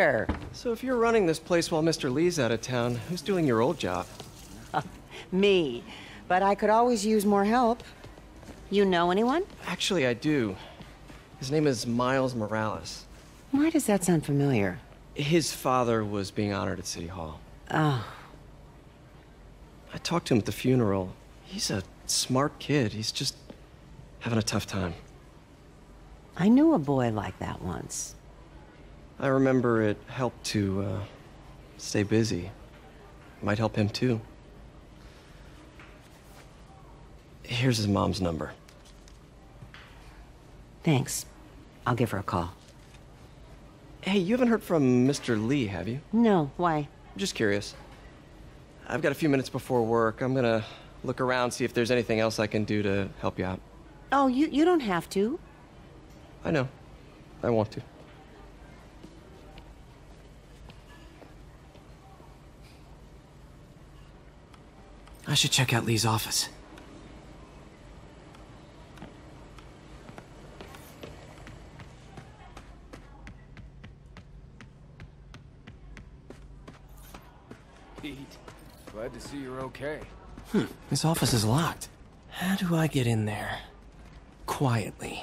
Sure. So if you're running this place while Mr. Lee's out of town, who's doing your old job? Me. But I could always use more help. You know anyone? Actually, I do. His name is Miles Morales. Why does that sound familiar? His father was being honored at City Hall. Oh. I talked to him at the funeral. He's a smart kid. He's just having a tough time. I knew a boy like that once. I remember it helped to, stay busy. Might help him, too. Here's his mom's number. Thanks. I'll give her a call. Hey, you haven't heard from Mr. Lee, have you? No, why? Just curious. I've got a few minutes before work. I'm gonna look around, see if there's anything else I can do to help you out. Oh, you don't have to. I know. I want to. I should check out Lee's office. Pete, glad to see you're okay. His office is locked. How do I get in there? Quietly.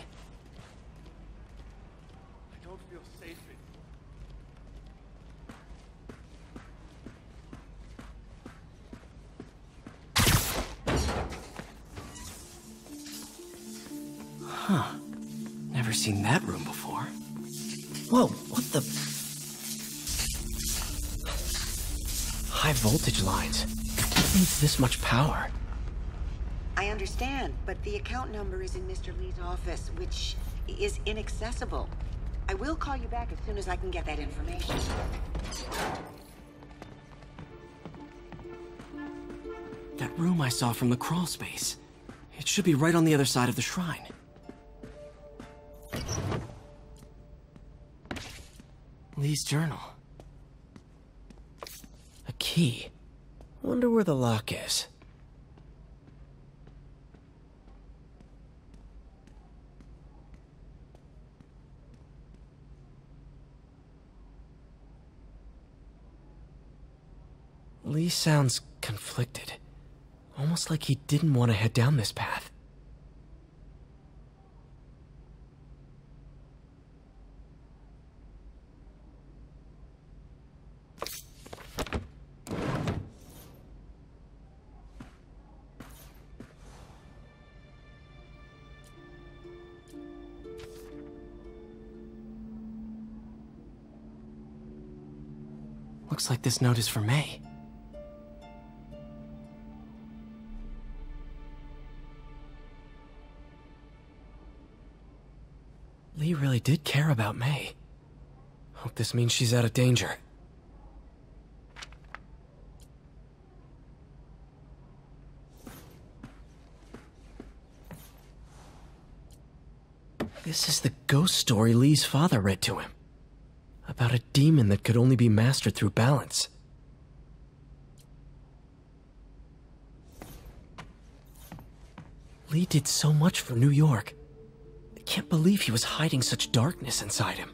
I don't feel safe Huh. Never seen that room before. Whoa, what the... High voltage lines. What needs this much power? I understand, but the account number is in Mr. Lee's office, which is inaccessible. I will call you back as soon as I can get that information. That room I saw from the crawl space. It should be right on the other side of the shrine. Lee's journal. A key. Wonder where the lock is. Lee sounds conflicted. Almost like he didn't want to head down this path. Looks like this note is for May. Lee really did care about May. Hope this means she's out of danger. This is the ghost story Lee's father read to him. About a demon that could only be mastered through balance. Lee did so much for New York. I can't believe he was hiding such darkness inside him.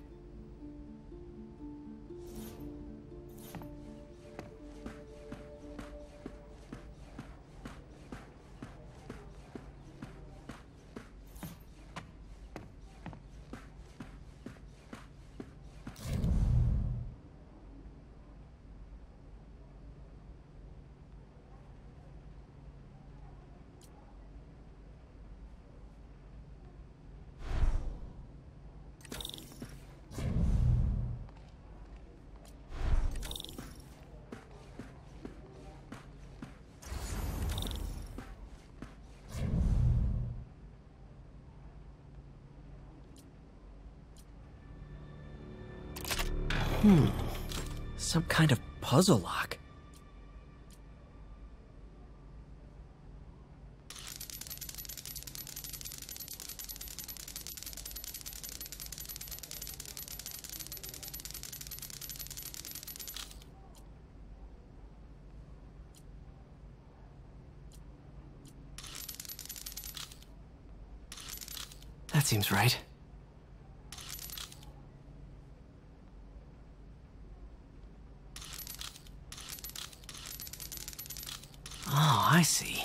Some kind of puzzle lock. That seems right. Oh, I see.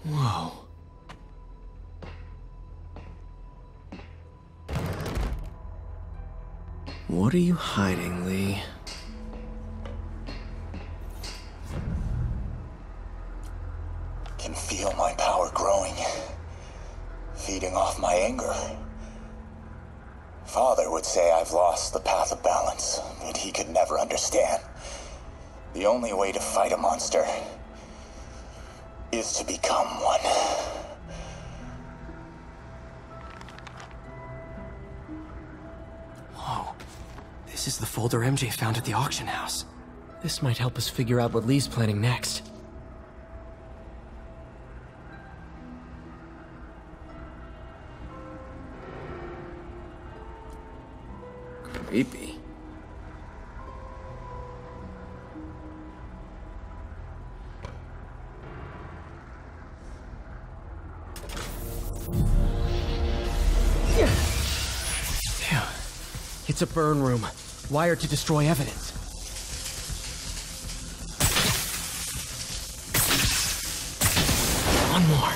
Whoa. What are you hiding, Lee? Can feel my power growing, feeding off my anger. Father would say I've lost the path of balance, but he could never understand. The only way to fight a monster is to become one. Whoa. This is the folder MJ found at the auction house. This might help us figure out what Lee's planning next. Creepy. Phew. It's a burn room, wired to destroy evidence. One more.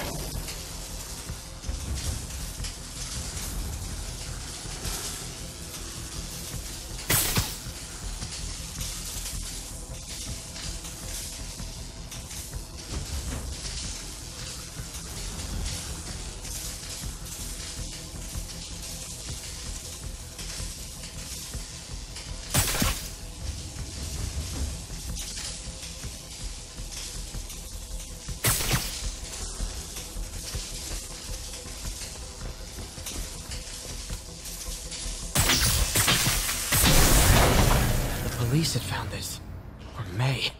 Police had found this. Or May.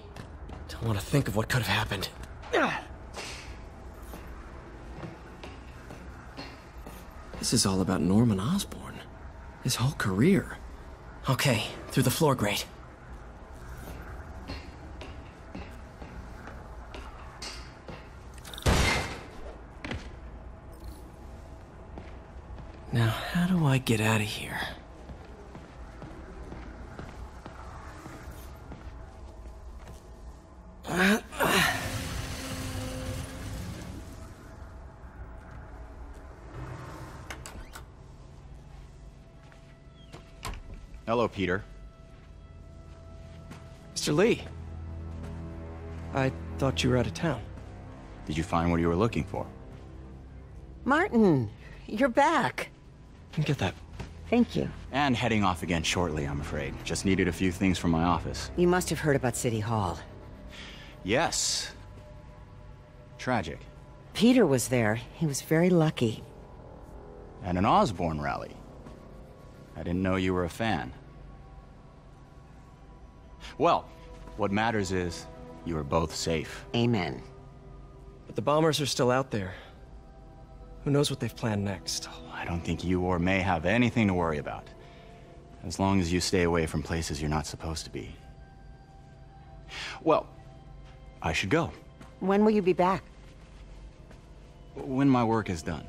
Don't want to think of what could have happened. This is all about Norman Osborn. His whole career. Okay, through the floor grate. Now, how do I get out of here? Hello, Peter. Mr. Lee. I thought you were out of town. Did you find what you were looking for? Martin, you're back. Get that. Thank you. And heading off again shortly, I'm afraid. Just needed a few things from my office. You must have heard about City Hall. Yes. Tragic. Peter was there. He was very lucky. At an Osborn rally. I didn't know you were a fan. Well, what matters is you are both safe. Amen. But the bombers are still out there. Who knows what they've planned next? I don't think you or May have anything to worry about. As long as you stay away from places you're not supposed to be. Well, I should go. When will you be back? When my work is done.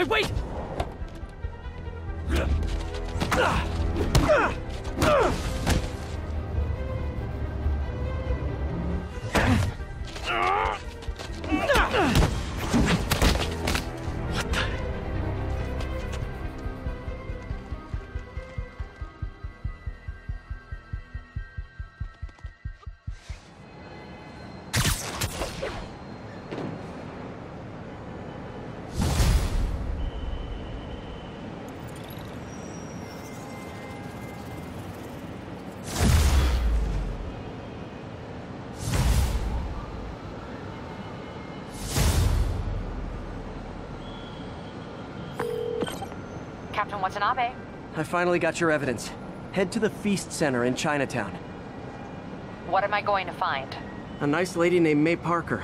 Wait! Captain Watanabe. I finally got your evidence. Head to the Feast Center in Chinatown. What am I going to find? A nice lady named May Parker.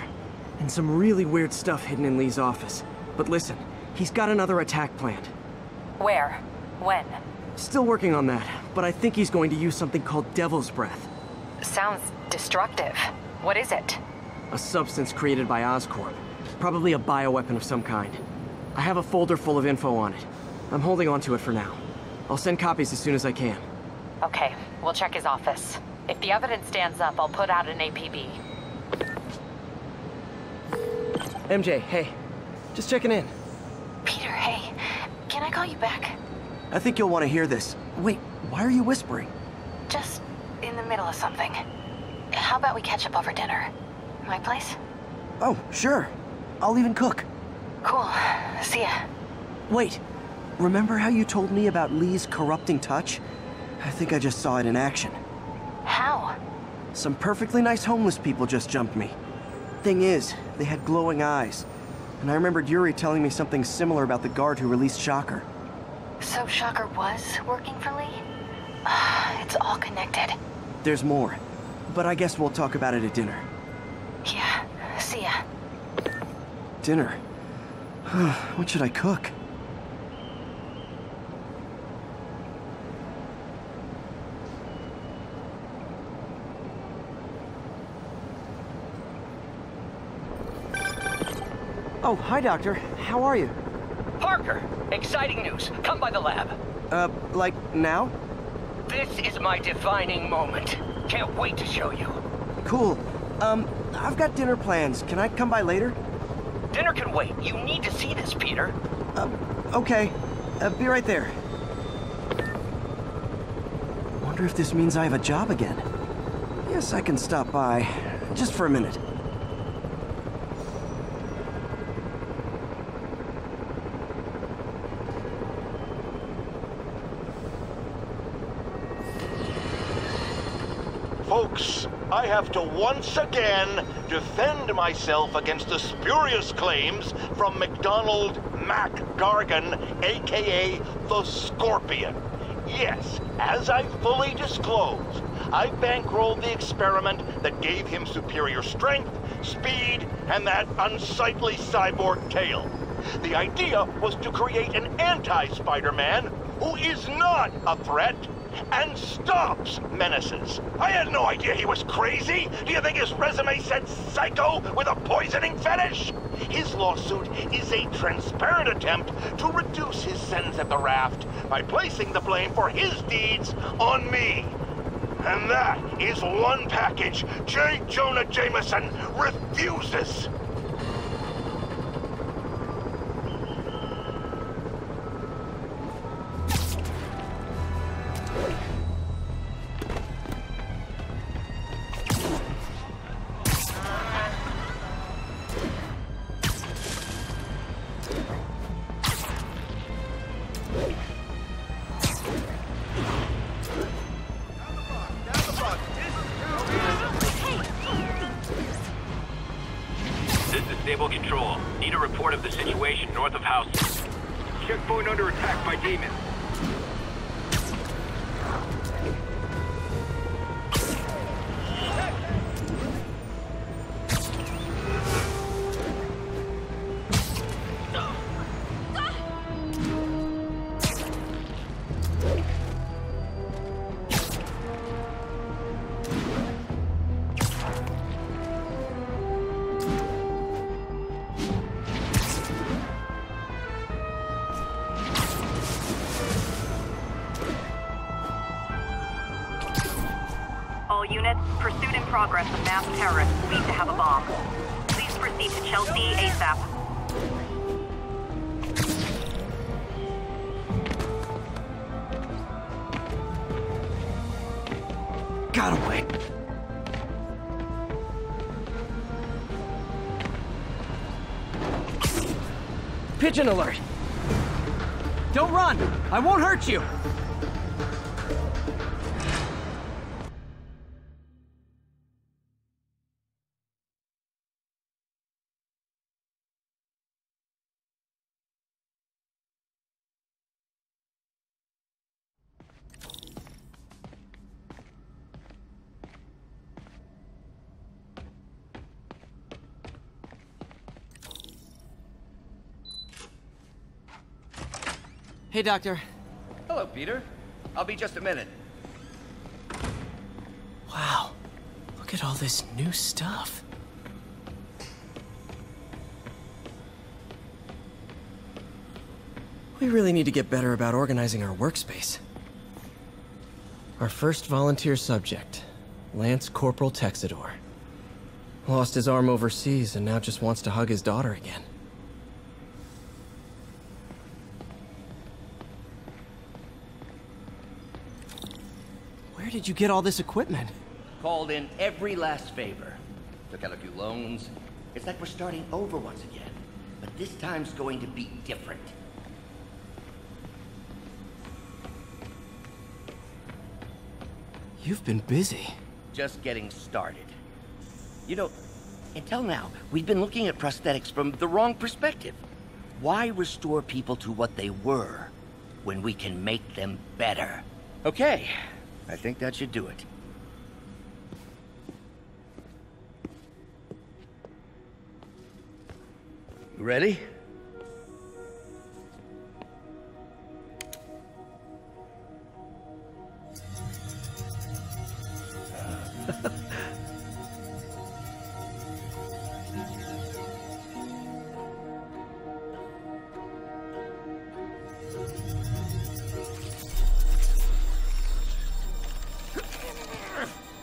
And some really weird stuff hidden in Lee's office. But listen, he's got another attack planned. Where? When? Still working on that, but I think he's going to use something called Devil's Breath. Sounds destructive. What is it? A substance created by Oscorp. Probably a bioweapon of some kind. I have a folder full of info on it. I'm holding on to it for now. I'll send copies as soon as I can. Okay, we'll check his office. If the evidence stands up, I'll put out an APB. MJ, hey. Just checking in. Peter, hey. Can I call you back? I think you'll want to hear this. Wait, why are you whispering? Just in the middle of something. How about we catch up over dinner? My place? Oh, sure. I'll even cook. Cool. See ya. Wait. Remember how you told me about Lee's corrupting touch? I think I just saw it in action. How? Some perfectly nice homeless people just jumped me. Thing is, they had glowing eyes. And I remembered Yuri telling me something similar about the guard who released Shocker. So Shocker was working for Lee? It's all connected. There's more. But I guess we'll talk about it at dinner. Yeah. See ya. Dinner? What should I cook? Oh, hi, Doctor. How are you? Parker, exciting news. Come by the lab. Like now? This is my defining moment. Can't wait to show you. Cool. I've got dinner plans. Can I come by later? Dinner can wait. You need to see this, Peter. Okay. Be right there. Wonder if this means I have a job again. Guess I can stop by. Just for a minute. Folks, I have to once again defend myself against the spurious claims from McDonald Mac Gargan, aka the Scorpion. Yes, as I fully disclosed, I bankrolled the experiment that gave him superior strength, speed, and that unsightly cyborg tail. The idea was to create an anti-Spider-Man who is not a threat and stops menaces. I had no idea he was crazy. Do you think his resume said psycho with a poisoning fetish? His lawsuit is a transparent attempt to reduce his sentence at the raft by placing the blame for his deeds on me. And that is one package J. Jonah Jameson refuses. Stable control. Need a report of the situation north of House. Checkpoint under attack by demons. All units, pursuit in progress of masked terrorists believed to have a bomb. Please proceed to Chelsea ASAP. Got away. Pigeon alert! Don't run! I won't hurt you! Hey, Doctor. Hello, Peter. I'll be just a minute. Wow. Look at all this new stuff. We really need to get better about organizing our workspace. Our first volunteer subject, Lance Corporal Texador. Lost his arm overseas and now just wants to hug his daughter again. Where did you get all this equipment? Called in every last favor. Took out a few loans. It's like we're starting over once again. But this time's going to be different. You've been busy. Just getting started. You know, until now, we've been looking at prosthetics from the wrong perspective. Why restore people to what they were when we can make them better? Okay, I think that should do it. You ready?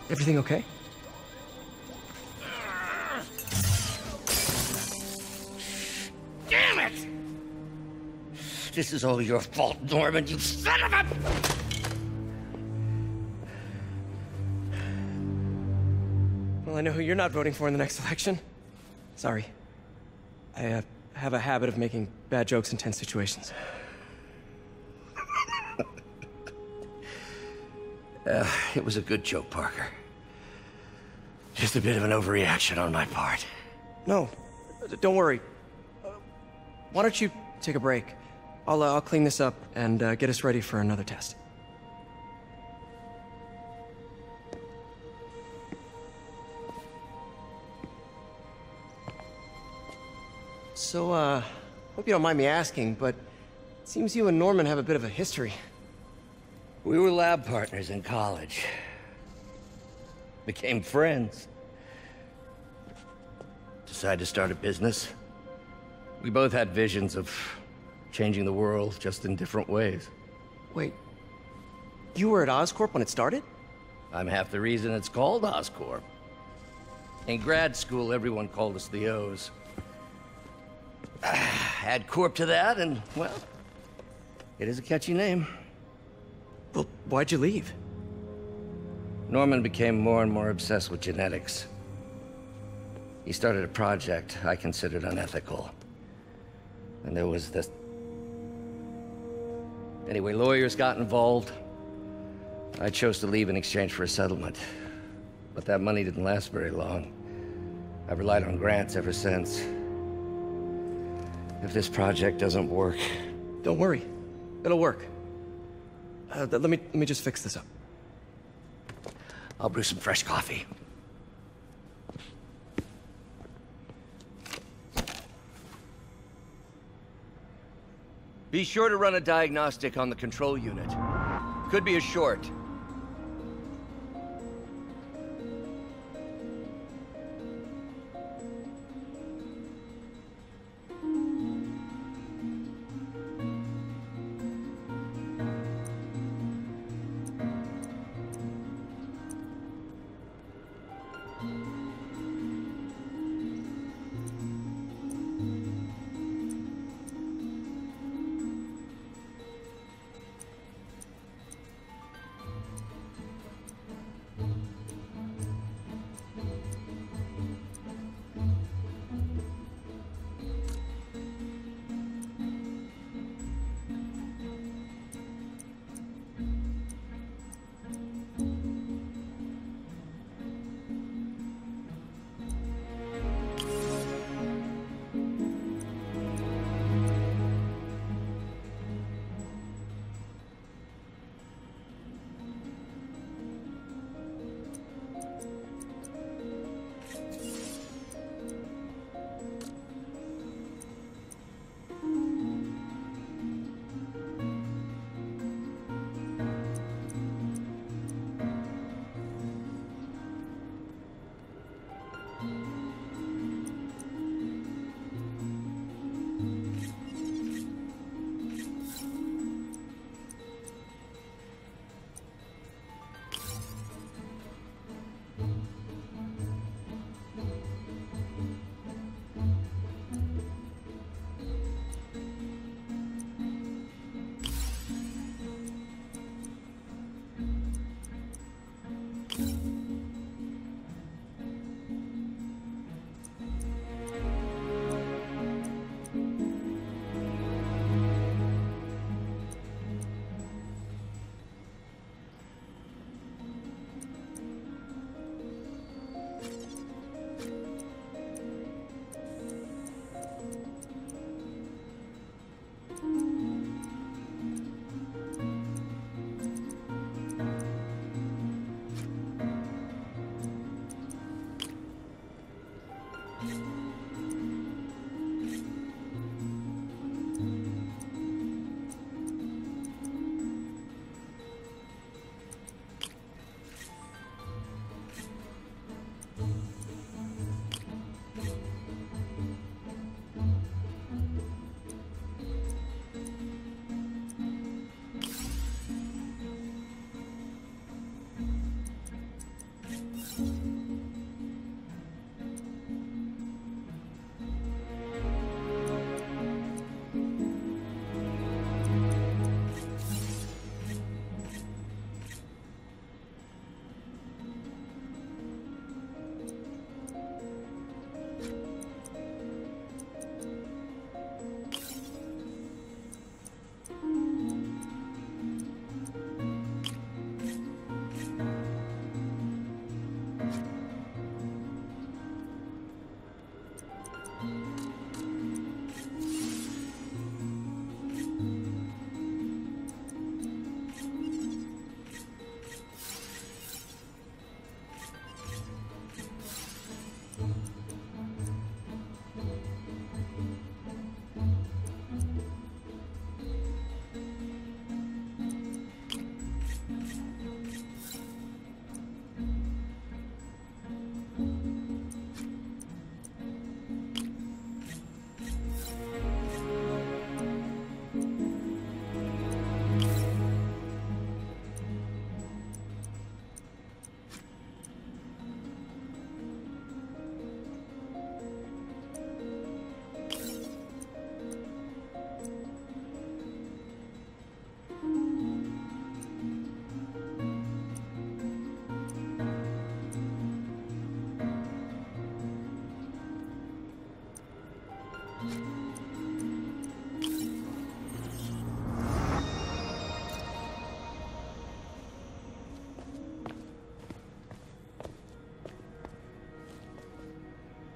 Everything okay? Damn it! This is all your fault, Norman, you son of a... Well, I know who you're not voting for in the next election. Sorry. I have a habit of making bad jokes in tense situations. It was a good joke, Parker. Just a bit of an overreaction on my part. No, don't worry. Why don't you take a break? I'll clean this up and get us ready for another test. So, Hope you don't mind me asking, but it seems you and Norman have a bit of a history. We were lab partners in college. Became friends. Decided to start a business. We both had visions of changing the world, just in different ways. Wait, you were at Oscorp when it started? I'm half the reason it's called Oscorp. In grad school, everyone called us the O's. Add Corp to that, and, well, it is a catchy name. Well, why'd you leave? Norman became more and more obsessed with genetics. He started a project I considered unethical. And there was this... Anyway, lawyers got involved. I chose to leave in exchange for a settlement. But that money didn't last very long. I've relied on grants ever since. If this project doesn't work... Don't worry. It'll work. Let me just fix this up. I'll brew some fresh coffee. Be sure to run a diagnostic on the control unit. Could be a short.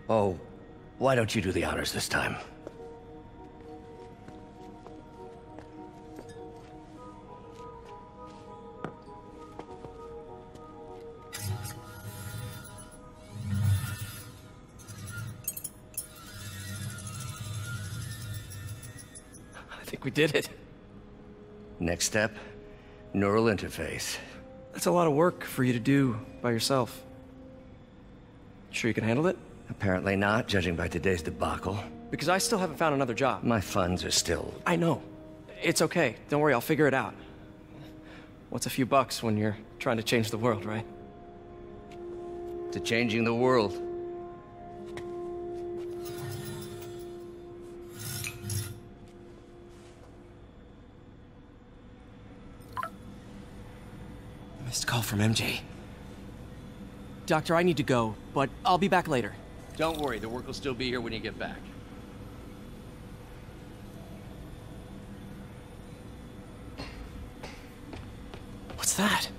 Oh, why don't you do the honors this time? I think we did it. Next step, neural interface. That's a lot of work for you to do by yourself. Sure you can handle it? Apparently not, judging by today's debacle. Because I still haven't found another job. My funds are still... I know. It's okay. Don't worry, I'll figure it out. What's a few bucks when you're trying to change the world, right? to changing the world. Missed call from MJ. Doctor, I need to go, but I'll be back later. Don't worry, the work will still be here when you get back. What's that?